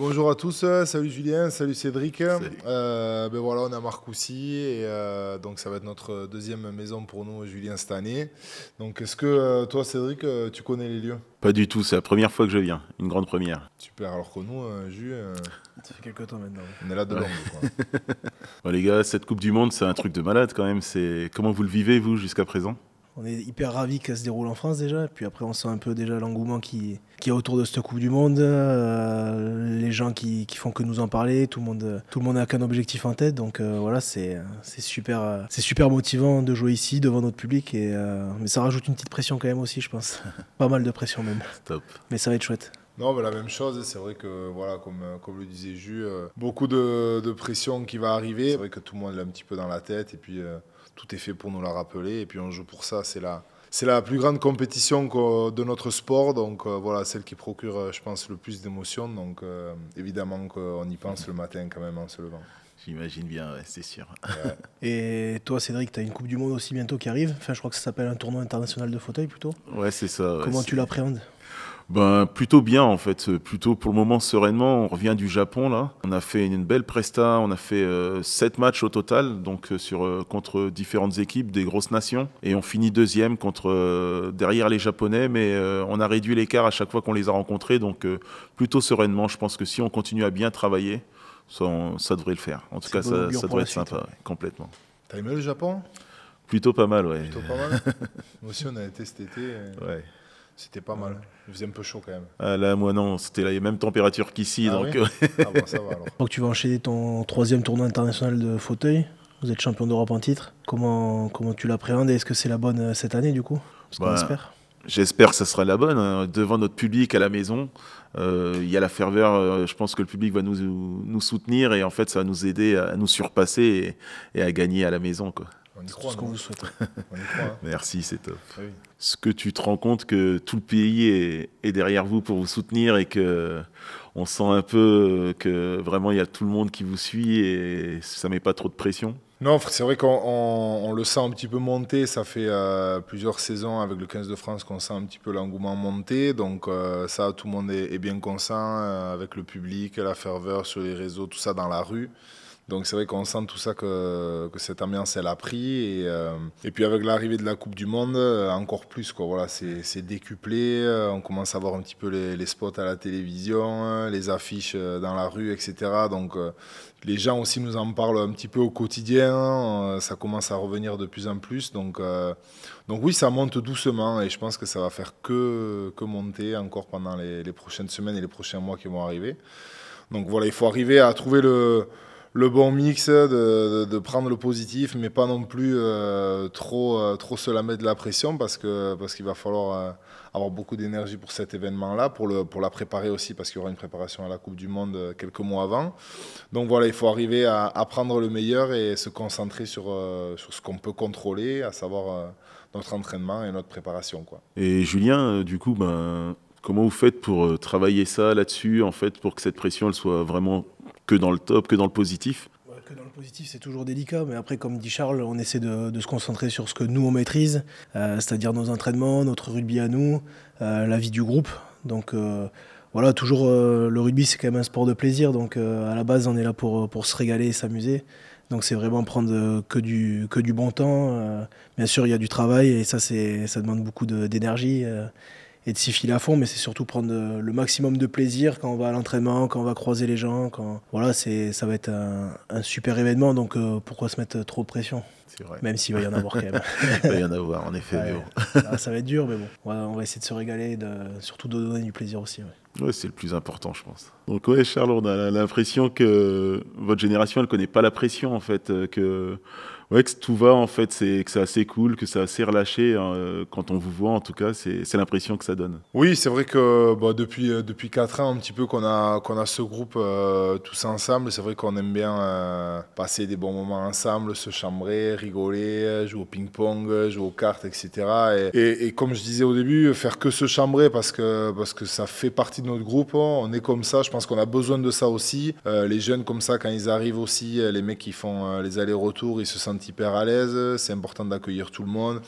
Bonjour à tous, salut Julien, salut Cédric. Salut. Ben voilà, on est à Marcoussis et donc ça va être notre deuxième maison pour nous, Julien, cette année. Donc est-ce que toi, Cédric, tu connais les lieux? Pas du tout, c'est la première fois que je viens, une grande première. Super, alors que nous, Jules, Ça fait quelques temps maintenant. on est là de Ouais. longue, quoi. Bon, les gars, cette Coupe du Monde, c'est un truc de malade quand même. Comment vous le vivez, vous, jusqu'à présent? On est hyper ravis qu'elle se déroule en France déjà. Et puis après, on sent un peu déjà l'engouement qui y a autour de cette Coupe du Monde. Les gens qui font que nous en parler. Tout le monde n'a qu'un objectif en tête. Donc voilà, c'est super motivant de jouer ici devant notre public. Mais ça rajoute une petite pression quand même aussi, je pense. Pas mal de pression même. Top. Mais ça va être chouette. Non, mais la même chose, c'est vrai que, voilà, comme le disait Jules, beaucoup de pression qui va arriver. C'est vrai que tout le monde l'a un petit peu dans la tête et puis tout est fait pour nous la rappeler. Et puis on joue pour ça, c'est la plus grande compétition de notre sport. Donc voilà, celle qui procure, je pense, le plus d'émotions. Donc évidemment qu'on y pense le matin quand même en se levant. J'imagine bien, ouais, c'est sûr. Ouais. Et toi, Cédric, tu as une Coupe du Monde aussi bientôt qui arrive. Enfin, je crois que ça s'appelle un tournoi international de fauteuil plutôt. Ouais, c'est ça. Ouais, Comment tu l'appréhendes? Ben, plutôt bien en fait, plutôt pour le moment sereinement. On revient du Japon là. On a fait une belle presta, on a fait 7 matchs au total, donc contre différentes équipes, des grosses nations. Et on finit deuxième derrière les Japonais, mais on a réduit l'écart à chaque fois qu'on les a rencontrés, donc plutôt sereinement. Je pense que si on continue à bien travailler, ça devrait le faire. En tout C'est cas, bon augure ça pour devrait la être suite, sympa, ouais. ouais, complètement. T'as aimé le Japon? Plutôt pas mal, ouais. Plutôt pas mal. Nous aussi, on a été cet été. Ouais. C'était pas mal. Il faisait un peu chaud quand même. Ah, là, moi non, c'était la même température qu'ici, Ah donc oui. Ah bon, ça va alors. Je crois que tu vas enchaîner ton troisième tournoi international de fauteuil. Vous êtes champion d'Europe en titre. Comment tu l'appréhendes et est-ce que c'est la bonne cette année du coup? Ce qu'on Bah, espère. j'espère que ça sera la bonne, hein. Devant notre public à la maison. Il y a la ferveur, je pense que le public va nous soutenir et en fait ça va nous aider à nous surpasser et à gagner à la maison, quoi. On y C'est tout croit, ce qu'on nous. vous souhaite. On y croit. Hein. Merci, c'est top. Ah oui. Ce que tu te rends compte que tout le pays est derrière vous pour vous soutenir et que on sent un peu que vraiment il y a tout le monde qui vous suit et ça met pas trop de pression. Non, c'est vrai qu'on le sent un petit peu monter. Ça fait plusieurs saisons avec le 15 de France qu'on sent un petit peu l'engouement monter. Donc ça, tout le monde est bien conscient avec le public, la ferveur sur les réseaux, tout ça dans la rue. Donc c'est vrai qu'on sent tout ça que cette ambiance elle a pris et puis avec l'arrivée de la Coupe du Monde encore plus quoi. Voilà, c'est décuplé. On commence à voir un petit peu les spots à la télévision, les affiches dans la rue, etc. Donc les gens aussi nous en parlent un petit peu au quotidien. Ça commence à revenir de plus en plus. Donc oui, ça monte doucement et je pense que ça va faire que monter encore pendant les prochaines semaines et les prochains mois qui vont arriver. Donc voilà, il faut arriver à trouver le bon mix, de prendre le positif, mais pas non plus trop se la mettre de la pression parce qu'il va falloir avoir beaucoup d'énergie pour cet événement-là, pour la préparer aussi, parce qu'il y aura une préparation à la Coupe du Monde quelques mois avant. Donc voilà, il faut arriver à prendre le meilleur et se concentrer sur ce qu'on peut contrôler, à savoir notre entraînement et notre préparation, quoi. Et Julien, du coup, ben, comment vous faites pour travailler ça là-dessus, en fait, pour que cette pression elle soit vraiment que dans le top, que dans le positif? Ouais, que dans le positif, c'est toujours délicat. Mais après, comme dit Charles, on essaie de se concentrer sur ce que nous, on maîtrise, c'est-à-dire nos entraînements, notre rugby à nous, la vie du groupe. Donc voilà, toujours, le rugby, c'est quand même un sport de plaisir. Donc à la base, on est là pour se régaler et s'amuser. Donc c'est vraiment prendre que du bon temps. Bien sûr, il y a du travail et ça demande beaucoup d'énergie et de s'y filer à fond, mais c'est surtout prendre le maximum de plaisir quand on va à l'entraînement, quand on va croiser les gens. Voilà, ça va être un super événement, donc pourquoi se mettre trop de pression? C'est vrai. Même s'il va y en avoir quand même. Il va y en avoir, en effet. Mais Ouais. bon. Ah, ça va être dur, mais bon, on va essayer de se régaler, surtout de donner du plaisir aussi. Ouais. Ouais, c'est le plus important, je pense. Donc ouais, Charles, on a l'impression que votre génération, elle connaît pas la pression, en fait, ouais, que tout va, en fait, que c'est assez cool, que c'est assez relâché, hein, quand on vous voit, en tout cas, c'est l'impression que ça donne. Oui, c'est vrai que depuis 4 ans, un petit peu qu'on a ce groupe tous ensemble, c'est vrai qu'on aime bien passer des bons moments ensemble, se chambrer, rigoler, jouer au ping-pong, jouer aux cartes, etc. Et comme je disais au début, faire que se chambrer parce que ça fait partie de notre groupe, on est comme ça, je pense qu'on a besoin de ça aussi. Les jeunes comme ça, quand ils arrivent aussi, les mecs qui font les allers-retours, ils se sentent hyper à l'aise, c'est important d'accueillir tout le monde.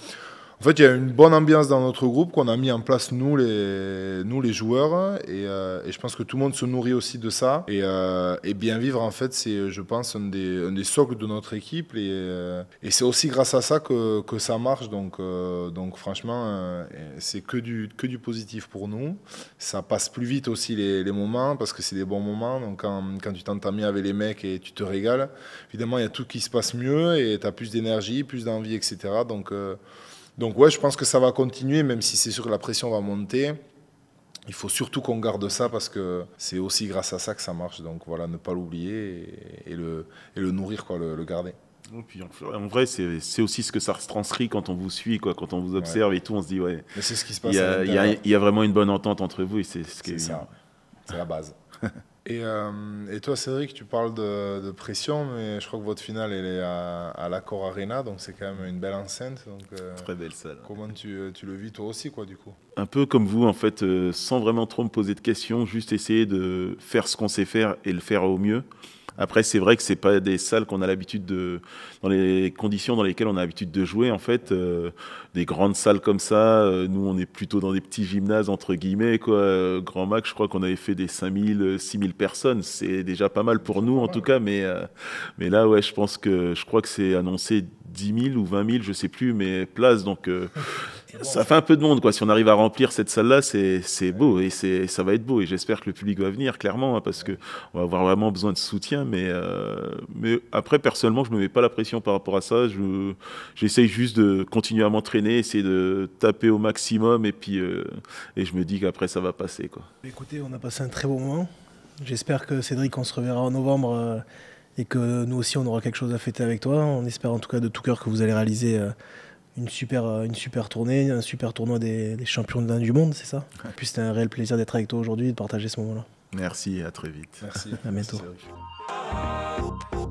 En fait, il y a une bonne ambiance dans notre groupe qu'on a mis en place, nous les joueurs. Et je pense que tout le monde se nourrit aussi de ça. Et bien vivre, en fait, c'est, je pense, un des socles de notre équipe. Et c'est aussi grâce à ça que ça marche. Donc franchement, c'est que du positif pour nous. Ça passe plus vite aussi les moments, parce que c'est des bons moments. Donc quand tu t'entends avec les mecs et tu te régales, évidemment, il y a tout qui se passe mieux et tu as plus d'énergie, plus d'envie, etc. Donc ouais, je pense que ça va continuer, même si c'est sûr que la pression va monter. Il faut surtout qu'on garde ça, parce que c'est aussi grâce à ça que ça marche. Donc voilà, ne pas l'oublier et le nourrir, quoi, le garder. Et puis en vrai, c'est aussi ce que ça retranscrit quand on vous suit, quoi, quand on vous observe et tout, on se dit ouais. Mais c'est ce qui se passe. Il y a vraiment une bonne entente entre vous et c'est ce qui est ça. C'est la base. Et toi, Cédric, tu parles de pression, mais je crois que votre finale, elle est à l'Accor Arena, donc c'est quand même une belle enceinte. Donc, très belle salle. Comment tu le vis toi aussi, quoi, du coup? Un peu comme vous, en fait, sans vraiment trop me poser de questions, juste essayer de faire ce qu'on sait faire et le faire au mieux. Après, c'est vrai que c'est pas des salles qu'on a l'habitude dans les conditions dans lesquelles on a l'habitude de jouer, en fait. Des grandes salles comme ça, nous, on est plutôt dans des petits gymnases, entre guillemets, quoi. Grand max, je crois qu'on avait fait des 5000, 6000 personnes. C'est déjà pas mal pour nous, en tout cas. Mais là, ouais, je crois que c'est annoncé 10 000 ou 20 000, je sais plus, mais places. Donc, ça fait un peu de monde, quoi. Si on arrive à remplir cette salle-là, c'est beau et ça va être beau. Et j'espère que le public va venir, clairement, hein, parce qu'on va avoir vraiment besoin de soutien. Mais après, personnellement, je ne me mets pas la pression par rapport à ça. J'essaye juste de continuer à m'entraîner, essayer de taper au maximum. Et je me dis qu'après, ça va passer, quoi. Écoutez, on a passé un très bon moment. J'espère que Cédric, on se reverra en novembre et que nous aussi, on aura quelque chose à fêter avec toi. On espère en tout cas de tout cœur que vous allez réaliser une super tournée, un super tournoi des champions du monde, c'est ça? Et puis c'était un réel plaisir d'être avec toi aujourd'hui et de partager ce moment-là. Merci et à très vite. Merci. À bientôt. Merci.